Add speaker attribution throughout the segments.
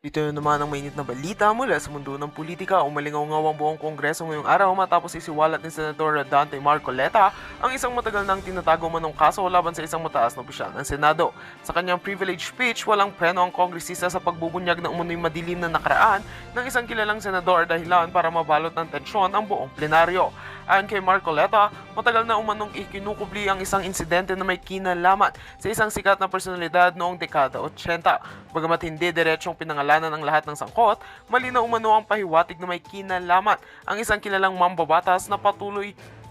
Speaker 1: Dito na naman ang mainit na balita mula sa mundo ng politika. Umalingaw-ngaw ang buong Kongreso ngayong araw matapos isiwalat ni Senador Dante Marcoleta ang isang matagal nang tinatago manong kaso laban sa isang mataas na opisyal ng Senado. Sa kanyang privilege speech, walang preno ang kongresista sa pagbubunyag ng umunoy madilim na nakaraan ng isang kilalang senador dahilan para mabalot ng tensyon ang buong plenaryo. Ayon kay Marcoleta, matagal na umanong ikinukubli ang isang insidente na may kinalaman sa isang sikat na personalidad noong dekada 80. Bagamat hindi diretsong pinangalanan ang lahat ng sangkot, malinaw umano ang pahiwatig na may kinalaman ang isang kilalang mambabatas na patuloy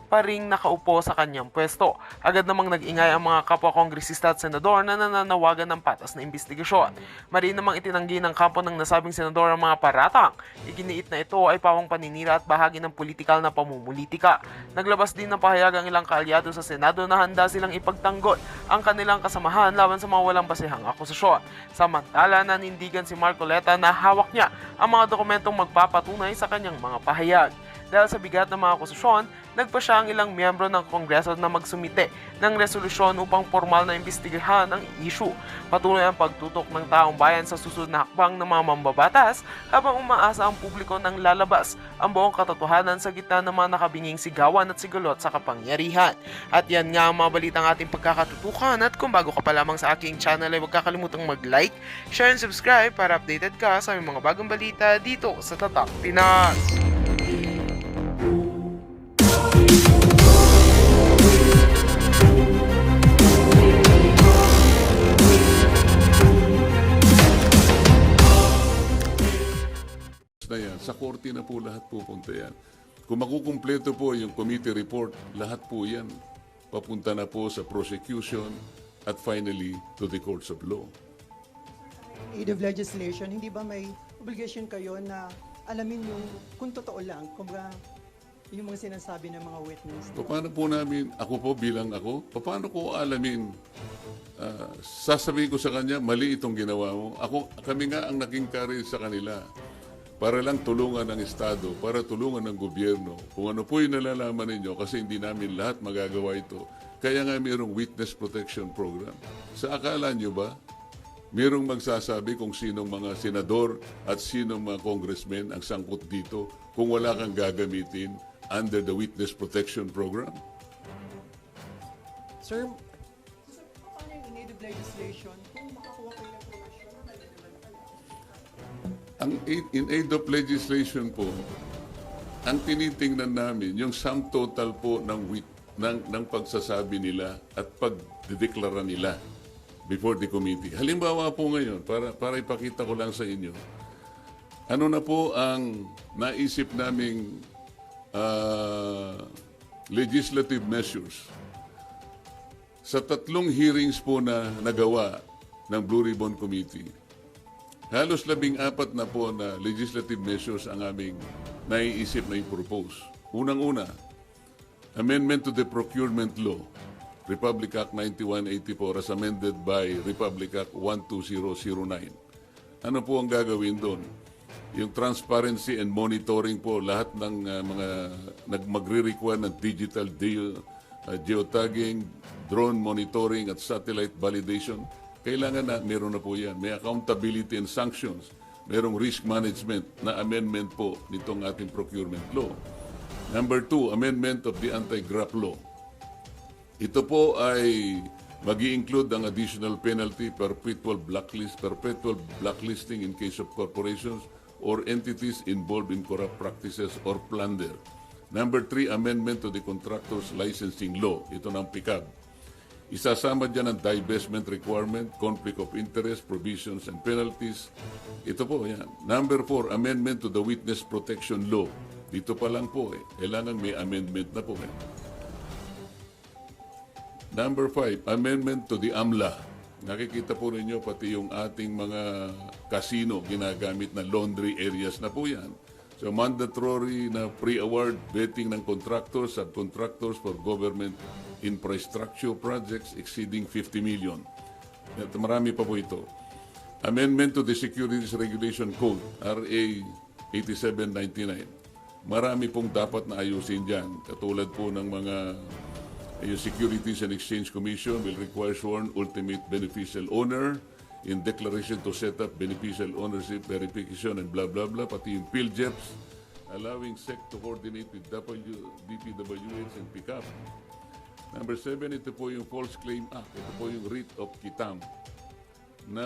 Speaker 1: pa ring nakaupo sa kanyang pwesto. Agad namang nag-ingay ang mga kapwa kongresista at senador na nananawagan ng patas na imbestigasyon. Mari namang itinanggi ng kampo ng nasabing senador ang mga paratang. Iginiit na ito ay pawang paninira at bahagi ng politikal na pamumulitika. Naglabas din ng pahayag ang ilang kaalyado sa Senado na handa silang ipagtanggol ang kanilang kasamahan laban sa mga walang basehang akusasyon. Samantala, nanindigan si Marcoleta na hawak niya ang mga dokumentong magpapatunay sa kanyang mga pahayag. Dahil sa bigat ng mga akusasyon, nagpa siya ang ilang miyembro ng Kongreso na magsumite ng resolusyon upang formal na imbestigahan ang issue. Patuloy ang pagtutok ng taong bayan sa susunod na hakbang ng mga mambabatas habang umaasa ang publiko ng lalabas ang buong katotohanan sa gitna ng mga nakabinging sigawan at sigulot sa kapangyarihan. At yan nga ang mga balitang ating pagkakatutukan, at kung bago ka pa lamang sa aking channel ay huwag kakalimutang mag-like, share and subscribe para updated ka sa mga bagong balita dito sa Tatak Pinas.
Speaker 2: Na yan, sa korte na po lahat pupunta yan. Kung makukumpleto po yung committee report, lahat po yan papunta na po sa prosecution at finally to the courts of law.
Speaker 3: Aid of legislation, hindi ba may obligation kayo na alamin yung kung totoo lang, kung ba yung mga sinasabi ng mga witness?
Speaker 2: Paano po namin, ako po bilang ako, paano ko alamin? Sasabihin ko sa kanya, mali itong ginawa mo. Kami nga ang nag-encourage sa kanila para lang tulungan ng Estado, para tulungan ng gobyerno. Kung ano po yung nalalaman ninyo, kasi hindi namin lahat magagawa ito. Kaya nga mayroong witness protection program. Sa akala nyo ba, mayroong magsasabi kung sinong mga senador at sinong mga congressmen ang sangkot dito kung wala kang gagamitin under the witness protection program?
Speaker 3: Sir, paano yung aid of legislation kung makakuha kayo ng promotion?
Speaker 2: In aid of legislation po, ang tinitingnan namin, yung sum total po ng pagsasabi nila at pagdedeklara nila before the committee. Halimbawa po ngayon, para ipakita ko lang sa inyo, ano na po ang naisip naming legislative measures. Sa 3 hearings po na nagawa ng Blue Ribbon Committee, halos 14 na po na legislative measures ang aming naiisip na i-propose. Unang-una, amendment to the Procurement Law, Republic Act 9184 as amended by Republic Act 12009. Ano po ang gagawin doon? Yung transparency and monitoring po, lahat ng mga magre-require ng digital geotagging, drone monitoring at satellite validation, kailangan na meron na po yan. May accountability and sanctions. Merong risk management na amendment po nitong ating procurement law. Number 2, amendment of the anti-graft law. Ito po ay mag-i-include ang additional penalty, perpetual blacklisting in case of corporations or entities involved in corrupt practices or plunder. Number 3, amendment to the contractors licensing law. Ito ng PICAB. Isasama dyan ang divestment requirement, conflict of interest, provisions, and penalties. Ito po, yan. Number 4, amendment to the witness protection law. Dito pa lang po, kailangan may amendment na po. Number 5, amendment to the AMLA. Nakikita po ninyo pati yung ating mga casino ginagamit na laundry areas na po yan. So mandatory na pre-award vetting ng contractors, subcontractors for government infrastructure projects exceeding 50 million. At marami pa po ito. Amendment to the Securities Regulation Code, RA 8799. Marami pong dapat na ayusin dyan. Katulad po ng mga Securities and Exchange Commission will require sworn ultimate beneficial owner in declaration to set up beneficial ownership verification and blah blah blah, pati yung PhilJeps, allowing SEC to coordinate with DPWH and PICAP. Number 7, ito po yung False Claim Act. Ito po yung writ of quitam na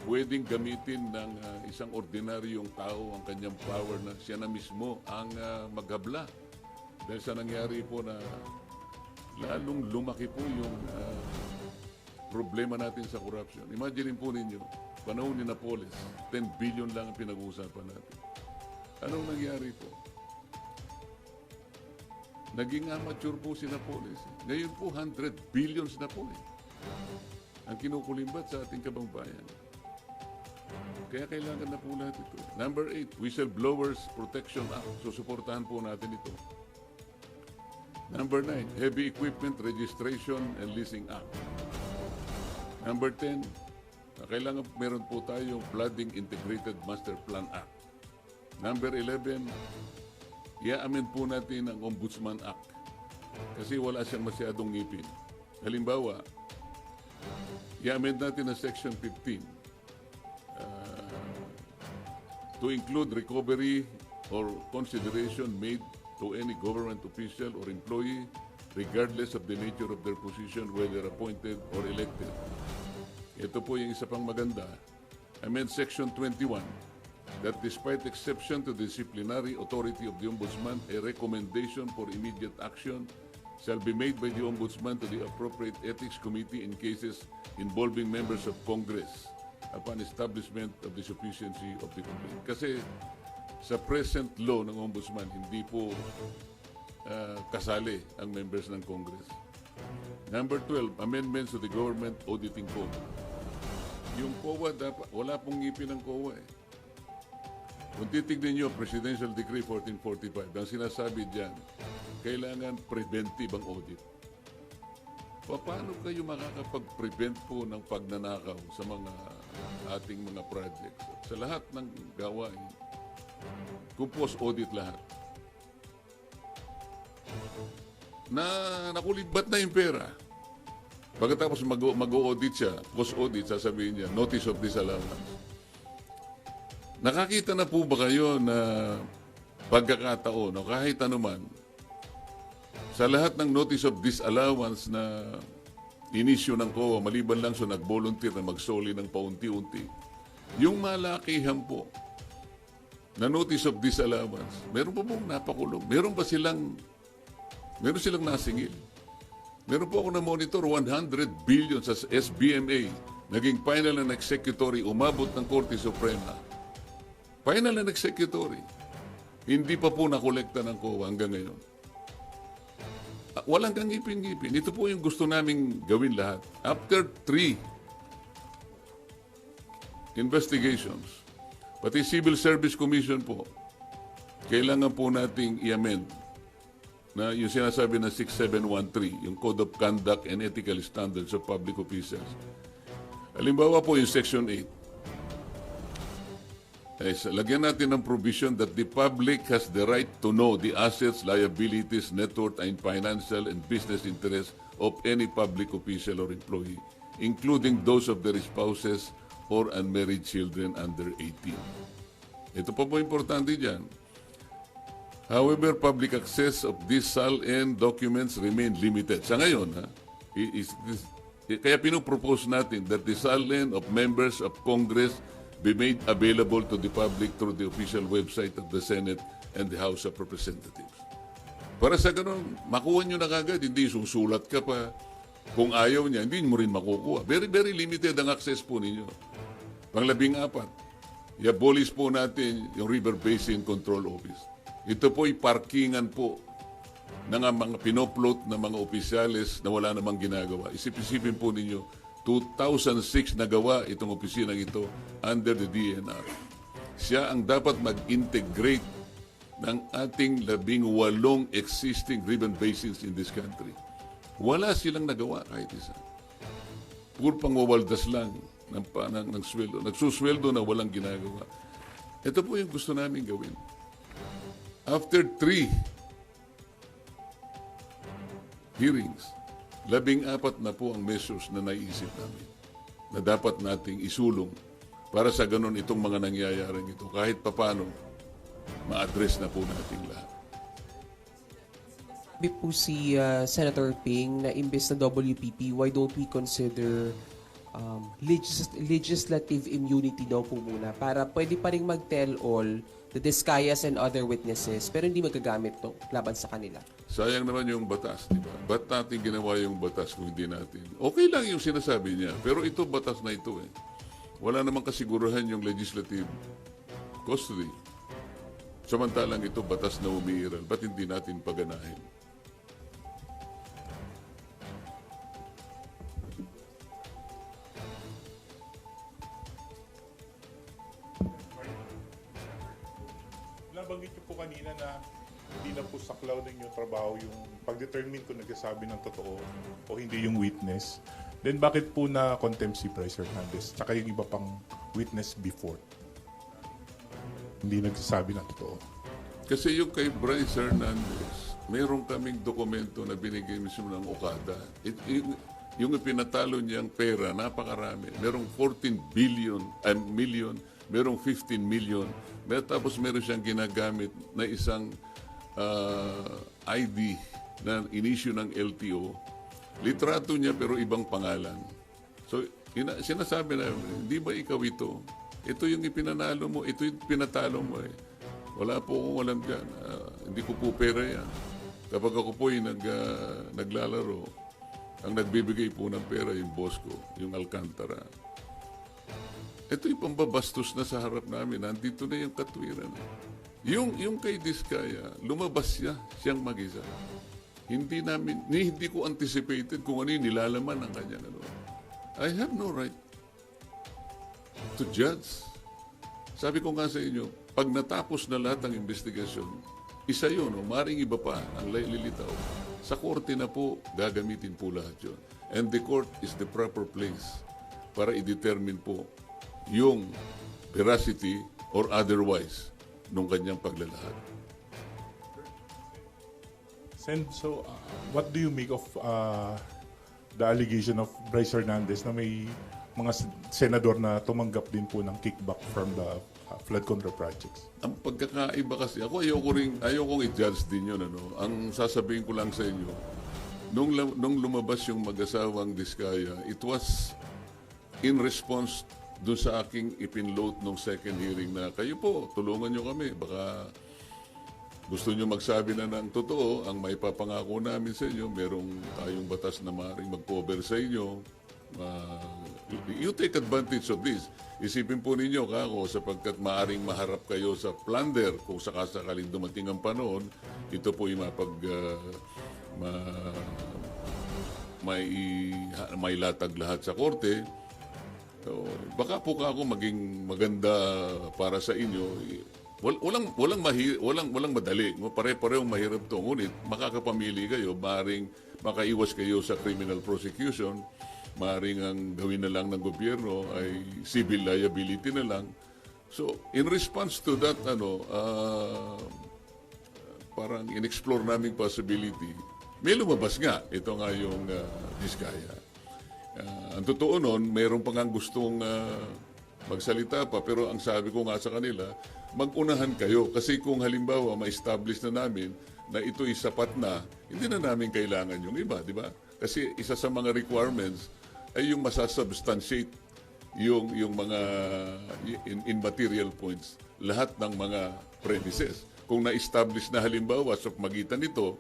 Speaker 2: pwedeng gamitin ng isang ordinaryong tao ang kanyang power na siya na mismo ang maghabla. Dahil sa nangyari po na lalong lumaki po yung problema natin sa corruption. Imagine po ninyo, panahon ni Napoles, 10 billion lang ang pinag-uusapan natin. Anong nangyari po? Naging amateur po si Napoles. Ngayon po, 100 billions na po ang kinukulimbat sa ating kabangbayan. Kaya kailangan na po natin ito. Number 8, Whistleblowers Protection Act. Susuportahan po natin ito. Number 9, Heavy Equipment Registration and Leasing Act. Number 10, kailangan meron po tayong Flooding Integrated Master Plan Act. Number 11, i-amend po natin ang Ombudsman Act kasi wala siyang masyadong ngipin. Halimbawa, i-amend natin ang Section 15 to include recovery or consideration made to any government official or employee regardless of the nature of their position, whether appointed or elected. Ito po yung isa pang maganda. Amend Section 21 that despite exception to the disciplinary authority of the Ombudsman, a recommendation for immediate action shall be made by the Ombudsman to the appropriate Ethics Committee in cases involving members of Congress upon establishment of the sufficiency of the complaint. Kasi sa present law ng Ombudsman, hindi po kasali ang members ng Congress. Number 12, amendments to the Government Auditing Code. Yung COA, dapat, wala pong ngipin ng COA eh. Kung titignan nyo, Presidential Decree 1445, ang sinasabi dyan, kailangan preventive ang audit. Paano kayo makakapag-prevent po ng pagnanakaw sa mga ating mga projects? Sa lahat ng gawain, kung post-audit lahat. Nakulibat na yung pera. Pagkatapos mag-audit siya, post-audit, sasabihin niya, notice of disallowance. Nakakita na po ba kayo na pagkakataon o kahit anuman, sa lahat ng notice of disallowance na inisyu ng COA, maliban lang sa nag-volunteer na magsoli ng paunti-unti, yung malakihan po na notice of disallowance, meron pa pong napakulong. Meron silang nasingil. Meron po ako na monitor 100 billion sa SBMA. Naging final and executory, umabot ng Korte Suprema. Final and executory. Hindi pa po nakolekta ng COA hanggang ngayon. Walang kang ngipin-ngipin. Ito po yung gusto naming gawin lahat. After 3 investigations, pati Civil Service Commission po, kailangan po nating i-amend na yung sinasabi na 6713, yung Code of Conduct and Ethical Standards of Public Officials. Halimbawa po yung Section 8. Lagyan natin ng provision that the public has the right to know the assets, liabilities, net worth, and financial and business interests of any public official or employee, including those of their spouses or unmarried children under 18. Ito pa po importante dyan. However, public access of these SAL-N documents remain limited. Sa ngayon, kaya pinopropose natin that the SAL-N of members of Congress be made available to the public through the official website of the Senate and the House of Representatives. Para sa ganun, makuha nyo na kagad, hindi susulat ka pa. Kung ayaw niya, hindi mo rin makukuha. Very, very limited ang access po ninyo. Pang-14, i-abolish po natin yung River Basin Control Office. Ito po'y parkingan po ng mga pinopload na mga opisyales na wala namang ginagawa. Isipin po ninyo, 2006 nagawa itong opisinang ito under the DNR. Siya ang dapat mag-integrate ng ating 18 existing river basins in this country. Wala silang nagawa kahit isa. Puro pangwawaldas lang ng sweldo. Nagsusweldo na walang ginagawa. Ito po yung gusto namin gawin. After 3 hearings, 14 na po ang measures na naiisip namin. na dapat nating isulong para sa ganun itong mga nangyayaring ito. Kahit papano, ma-address na po natin lahat.
Speaker 4: Sabi po si Senator Ping na imbes na WPP, why don't we consider legislative immunity daw po muna para pwede pa rin mag-tell all the Discayas and other witnesses pero hindi magagamit to laban sa kanila.
Speaker 2: Sayang naman yung batas, di ba? Ba't natin ginawa yung batas kung hindi natin? Okay lang yung sinasabi niya, pero ito batas na ito eh. Wala namang kasiguruhan yung legislative custody. Samantalang ito batas na umiiral, ba't hindi natin paganahin?
Speaker 5: Nabanggit niyo po kanina na hindi na po saklaw ninyo trabaho yung pag-determine kung nagsasabi ng totoo o hindi yung witness. Then bakit po na contempt si Bryce Hernandez tsaka yung iba pang witness before? Hindi nagsasabi ng totoo.
Speaker 2: Kasi yung kay Bryce Hernandez, meron kaming dokumento na binigay mismo ng Okada. Yung ipinatalo niyang pera, napakarami. Merong 14 million, merong 15 million. Tapos meron siyang ginagamit na isang ID na in-issue ng LTO. Litrato niya pero ibang pangalan. So, sinasabi na, hindi ba ikaw ito? Ito yung ipinanalo mo, ito yung pinatalo mo eh. Wala po akong alam dyan. Hindi ko po pera yan. Kapag ako po yung naglalaro, ang nagbibigay po ng pera yung boss ko, yung Alcantara. Ito yung pambabastos na sa harap namin. Nandito na yung katwiran. Yung kay Diskaya, lumabas siyang mag-isa. Hindi ko anticipated kung ano yung nilalaman ng kanyang ano. I have no right to judge. Sabi ko nga sa inyo, pag natapos na lahat ng investigasyon, isa yun, maring iba pa ang lilitaw. Sa korte na po, gagamitin po lahat yun. And the court is the proper place para i-determine po yung veracity or otherwise nung kanyang paglalahad.
Speaker 5: So, what do you make of the allegation of Bryce Hernandez na may mga senador na tumanggap din po ng kickback from the flood control projects?
Speaker 2: Ang pagkakaiba kasi, ayokong i-judge din yun. Ano? Ang sasabihin ko lang sa inyo, nung lumabas yung mag-asawang Diskaya, it was in response doon sa aking ipinload nung second hearing na kayo po, tulungan nyo kami. Baka gusto nyo magsabi na ng totoo, ang may papangako namin sa inyo, merong tayong batas na maaaring mag-cover sa inyo. You take advantage of this. Isipin po ninyo kako sapagkat maaring maharap kayo sa plunder kung sakasakaling dumating ang panahon, ito po yung may latag lahat sa korte. So, baka po ako maging maganda para sa inyo. Walang madali. Pare-parehong mahirap to. Ngunit makakapamili kayo, maaaring makaiwas kayo sa criminal prosecution. Maaaring ang gawin na lang ng gobyerno ay civil liability na lang. So, in response to that, parang in-explore naming possibility, may lumabas nga. Ito nga yung Diskaya. Ang totoo nun, mayroon pa nga gustong magsalita pa, pero ang sabi ko nga sa kanila, mag-unahan kayo. Kasi kung halimbawa, ma-establish na namin na ito'y sapat na, hindi na namin kailangan yung iba, di ba? Kasi isa sa mga requirements ay yung masasubstantiate yung mga in material points, lahat ng mga premises. Kung na-establish na halimbawa sa magitan nito,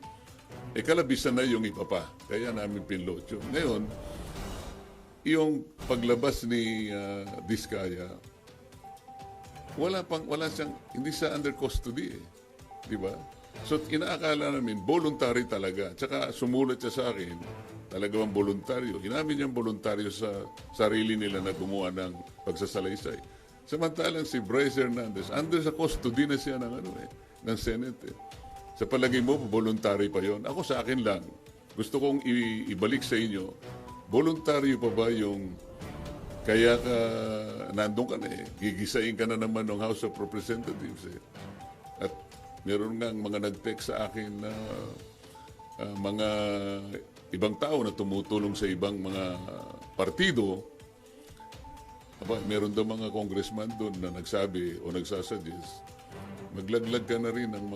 Speaker 2: kalabisan na yung iba pa. Kaya namin pinload yun. Ngayon, yung paglabas ni Diskaya, wala siyang, hindi siya under custody eh. Di ba? So, inaakala namin, voluntary talaga. Tsaka sumulat siya sa akin, talagang voluntaryo. Inamin niyang voluntaryo sa sarili nila na gumawa ng pagsasalaysay. Samantalang si Bryce Hernandez, under sa custody na siya ng Senate. Eh. Sa palagay mo, voluntary pa yon. Ako sa akin lang, gusto kong ibalik sa inyo, voluntaryo pa ba yung kaya ka nandun ka na eh, gigisain ka na naman ng House of Representatives eh. At meron nga mga nag-text sa akin na mga ibang tao na tumutulong sa ibang mga partido Aba, meron daw mga congressman doon na nagsabi o nagsasuggest, maglaglag ka na rin ng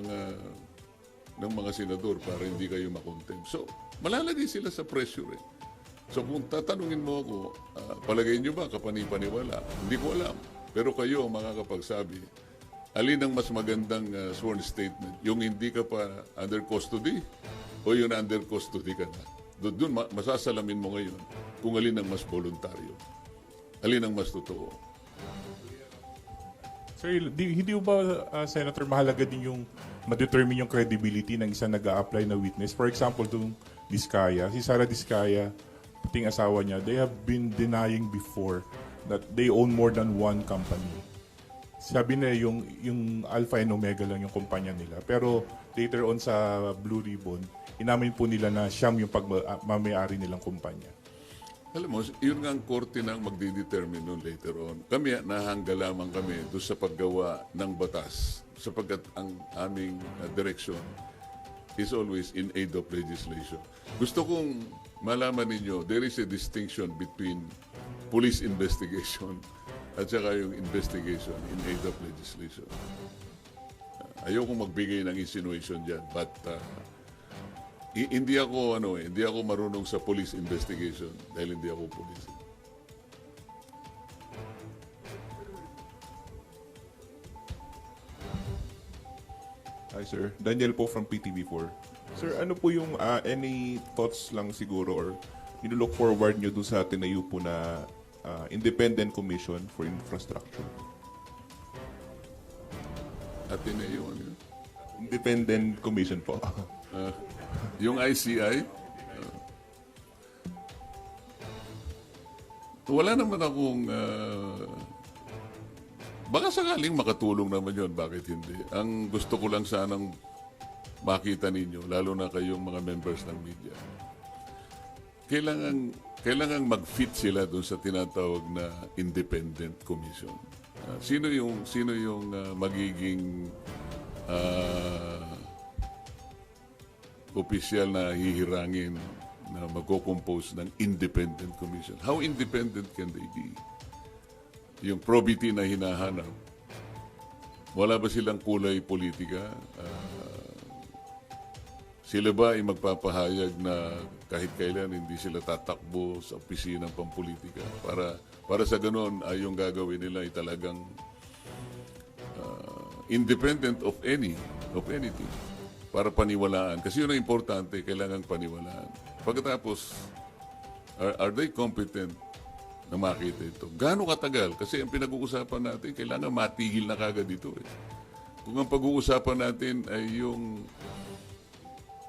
Speaker 2: mga senador para hindi kayo makontempt. So, malalagay sila sa pressure eh. So kung tatanungin mo ako, palagay nyo ba kapani-paniwala? Hindi ko alam. Pero kayo ang makakapagsabi, alin ang mas magandang sworn statement? Yung hindi ka pa under custody o yung under custody ka na? Doon masasalamin mo ngayon kung alin ang mas voluntaryo. Alin ang mas totoo.
Speaker 5: Sir, hindi ba, Senator, mahalaga din yung ma-determine yung credibility ng isang nag-a-apply na witness? For example, itong Diskaya, si Sara Diskaya, pating asawa niya, they have been denying before that they own more than one company. Sabi na yung Alpha and Omega lang yung kumpanya nila. Pero later on sa Blue Ribbon, inamin po nila na siyam yung pagmamayari nilang kumpanya.
Speaker 2: Alam mo, yun nga ang korte nang magdidetermine nun later on. Kami, nahangga lamang kami doon sa paggawa ng batas sapagkat ang aming direction is always in aid of legislation. Gusto kong malaman ninyo, there is a distinction between police investigation at saka yung investigation in aid of legislation. Ayokong magbigay ng insinuation dyan, but hindi ako marunong sa police investigation dahil hindi ako police.
Speaker 6: Hi sir, Daniel po from PTV4. Sir, ano po yung any thoughts lang siguro or nilook forward nyo doon sa tinayo po na Independent Commission for Infrastructure?
Speaker 2: At yun,
Speaker 6: Independent Commission po.
Speaker 2: yung ICI, wala naman akong baka sakaling makatulong naman yun, bakit hindi? Ang gusto ko lang sanang makita ninyo, lalo na kayong mga members ng media, kailangan mag-fit sila doon sa tinatawag na Independent Commission. Sino yung magiging opisyal na hihirangin na magko-compose ng Independent Commission? How independent can they be? Yung probity na hinahanap, wala ba silang kulay politika? Sila ba ay magpapahayag na kahit kailan hindi sila tatakbo sa opisinang pampolitika? Para sa ganon ay yung gagawin nila ay talagang independent of anything. Para paniwalaan. Kasi yun ang importante, kailangan paniwalaan. Pagkatapos, are they competent na makita ito? Gaano katagal? Kasi ang pinag-uusapan natin, kailangan matigil na kagad ito. Kung ang pag-uusapan natin ay yung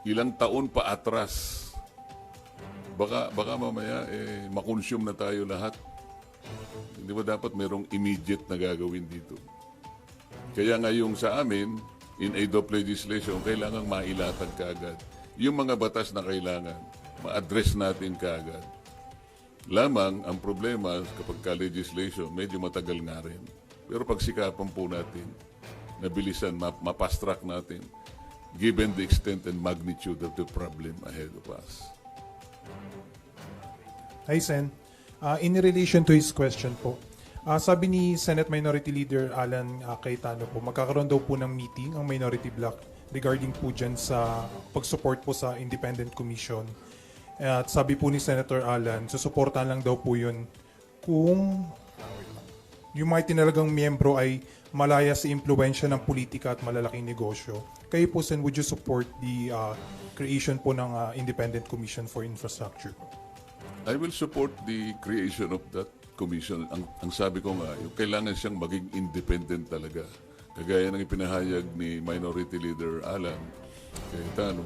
Speaker 2: ilang taon pa atras, baka mamaya makonsume na tayo lahat. Hindi ba dapat merong immediate na gagawin dito? Kaya ngayong sa amin, in aid of legislation, kailangang mailatag kaagad. Yung mga batas na kailangan, ma-address natin kaagad. Lamang, ang problema kapag ka-legislation, medyo matagal nga rin. Pero pagsikapan po natin, nabilisan, mapast-track natin, given the extent and magnitude of the problem ahead of us.
Speaker 7: Hi, Sen. In relation to his question po, sabi ni Senate Minority Leader Alan Cayetano po, magkakaroon daw po ng meeting ang minority bloc regarding po dyan sa pag-support po sa Independent Commission. At sabi po ni Senator Alan, susuportahan lang daw po yun kung yung mga tinalagang miyembro ay malaya sa impluensya ng politika at malalaking negosyo. Kayo po, Sen, would you support the creation po ng Independent Commission for Infrastructure?
Speaker 2: I will support the creation of that commission. Ang sabi ko nga, yung kailangan siyang maging independent talaga. Kagaya ng ipinahayag ni Minority Leader Alan Cayetano,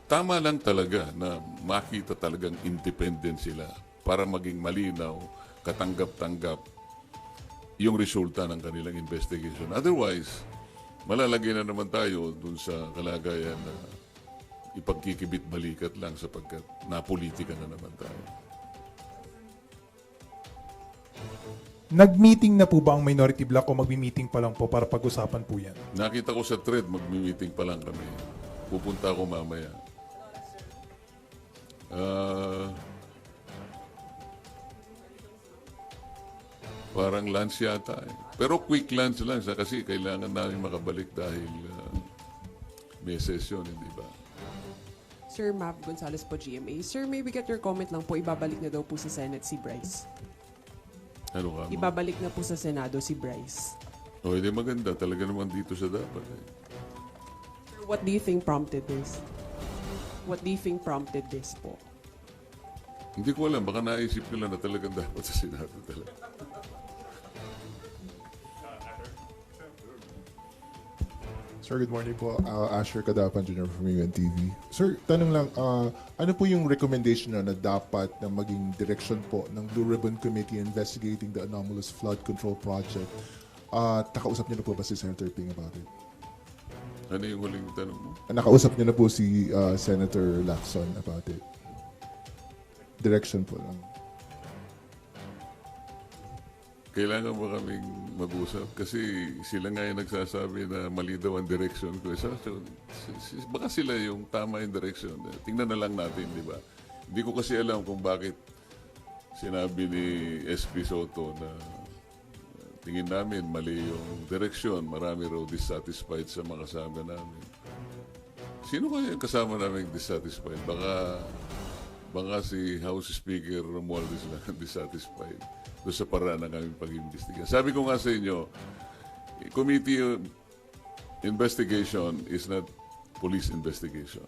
Speaker 2: tama lang talaga na makita talagang independent sila para maging malinaw, katanggap-tanggap yung resulta ng kanilang investigation. Otherwise, malalagay na naman tayo dun sa kalagayan na ipagkikibit balikat lang sapagkat napolitika na naman tayo.
Speaker 7: Nag-meeting na po ba ang minority bloc o magmi-meeting pa lang po para pag-usapan po yan?
Speaker 2: Nakita ko sa thread, magmi-meeting pa lang kami. Pupunta ako mamaya. Parang lunch yata eh. Pero quick lunch lang siya kasi kailangan namin makabalik dahil may session, hindi ba?
Speaker 4: Sir Mav Gonzalez po, GMA. Sir, may we get your comment lang po, ibabalik na daw po sa Senate si Bryce.
Speaker 2: Ano ka mo?
Speaker 4: Ibabalik na po sa Senado si Bryce.
Speaker 2: O, hindi maganda. Talaga naman dito siya dapat eh.
Speaker 4: Sir, what do you think prompted this? What do you think prompted this po?
Speaker 2: Hindi ko alam. Baka naisip nila na talagang dapat sa Senado talaga.
Speaker 8: Sir, good morning po. Asher Kadapan Jr. from UNTV. Sir, tanong lang, ano po yung recommendation na dapat na maging direction po ng Blue Ribbon Committee investigating the anomalous flood control project? Nakausap niyo na po ba si Senator Ping about it?
Speaker 2: Ano yung huling tanong mo?
Speaker 8: Nakausap niyo na po si Senator Lacson about it? Direction po lang.
Speaker 2: Kailangan mo kaming mag-usap kasi sila nga yung nagsasabi na mali daw ang direction ko. Baka sila yung tama yung direction. Tingnan na lang natin, di ba? Hindi ko kasi alam kung bakit sinabi ni SP Soto na tingin namin mali yung direction. Marami raw dissatisfied sa mga kasama namin. Sino kaya yung kasama namin dissatisfied? Baka si House Speaker Romualdez lang dissatisfied doon sa paraan ng aming pag-imbestiga. Sabi ko nga sa inyo, committee investigation is not police investigation.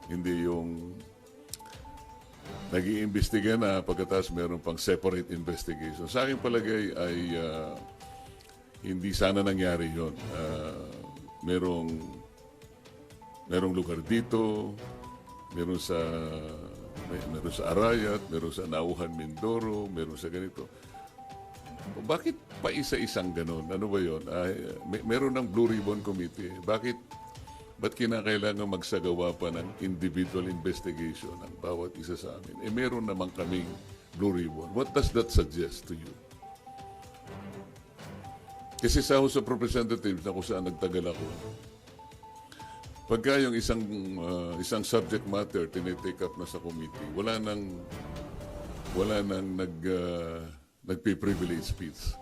Speaker 2: Hindi yung nag-iimbestiga na pagkatapos meron pang separate investigation. Sa aking palagay ay hindi sana nangyari yun. Merong lugar dito, meron sa Arayat, meron sa Nauhan, Mindoro, meron sa ganito. Bakit pa isa-isang ganon? Ano ba yun? Meron ng Blue Ribbon Committee. Ba't kinakailangan magsagawa pa ng individual investigation ng bawat isa sa amin? Meron naman kaming Blue Ribbon. What does that suggest to you? Kasi sa House of Representatives na kung saan nagtagal ako, pagka yung isang subject matter tinitake up na sa committee, wala nang nagpi-privilege speech.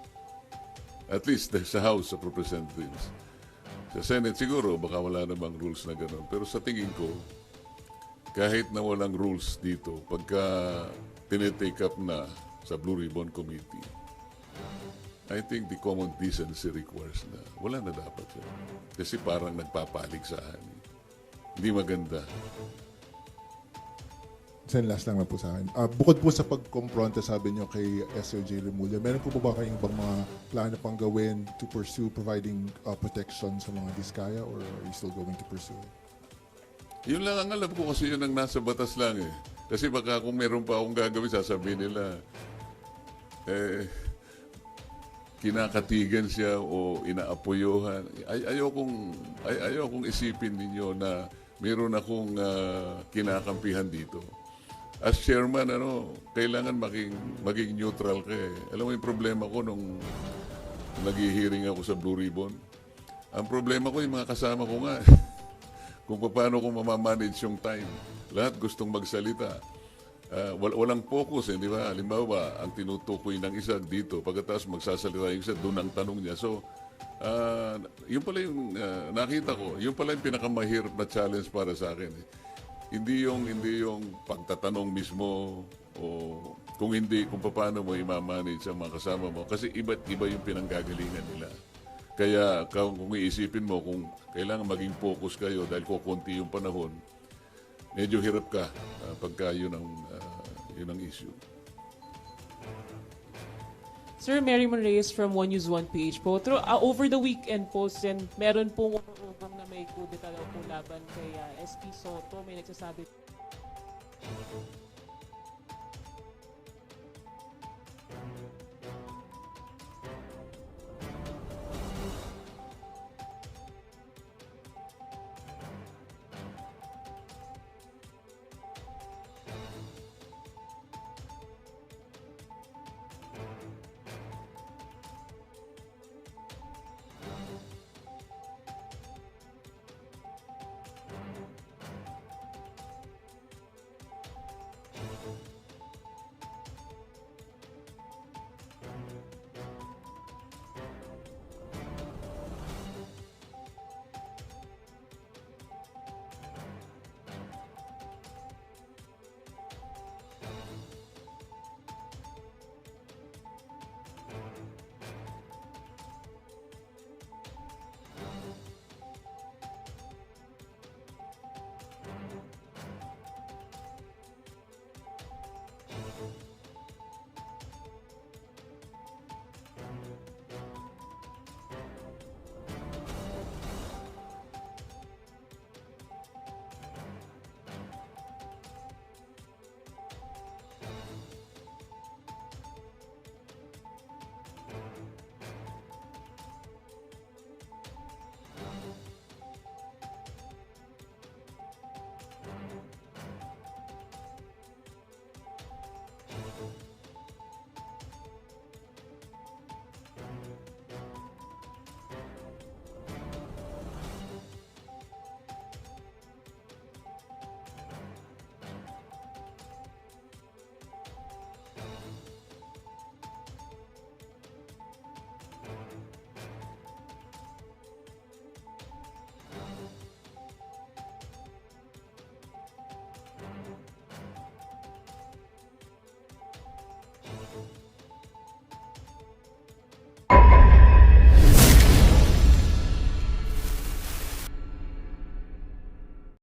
Speaker 2: At least sa House of Representatives. Sa Senate siguro baka wala namang rules na gano'n. Pero sa tingin ko, kahit na walang rules dito, pagka tinitake up na sa Blue Ribbon Committee, I think the common decency requires na wala na dapat yun. Kasi parang nagpapaligsahan. Hindi maganda.
Speaker 8: Sen, last lang po sa akin. Bukod po sa pagkompronta, sabi niyo kay SOJ Remulla, meron po ba kayong ibang mga plano pang gawin to pursue providing protection sa mga diskaya, or are you still going to pursue it?
Speaker 2: Yun lang ang alam ko kasi yun ang nasa batas lang eh. Kasi baka kung meron pa akong gagawin, sasabihin nila, kinakatigan siya o inaapoyohan. Ayokong isipin ninyo na meron akong kinakampihan dito. As chairman, kailangan maging neutral ka eh. Alam mo yung problema ko nung nag-hearing ako sa Blue Ribbon? Ang problema ko yung mga kasama ko nga. Kung paano ko mamamanage yung time. Lahat gustong magsalita. Walang focus eh, di ba? Halimbawa, ang tinutukoy ng isa dito, pagkatapos magsasalita yung isa, doon ang tanong niya. So, yun pala yung nakita ko, yun pala yung pinakamahirap na challenge para sa akin. Eh. Hindi yung pagtatanong mismo o kung paano mo i-manage ang mga kasama mo. Kasi iba't iba yung pinanggagalingan nila. Kaya kung iisipin mo, kung kailangan maging focus kayo dahil kukunti yung panahon, medyo hirap ka pagka yun ang issue.
Speaker 9: Sir, Mary Mon Reyes from One News One PH po. Over the weekend po, meron pong umubong na may kudeta daw po laban kay SP Soto. May nagsasabi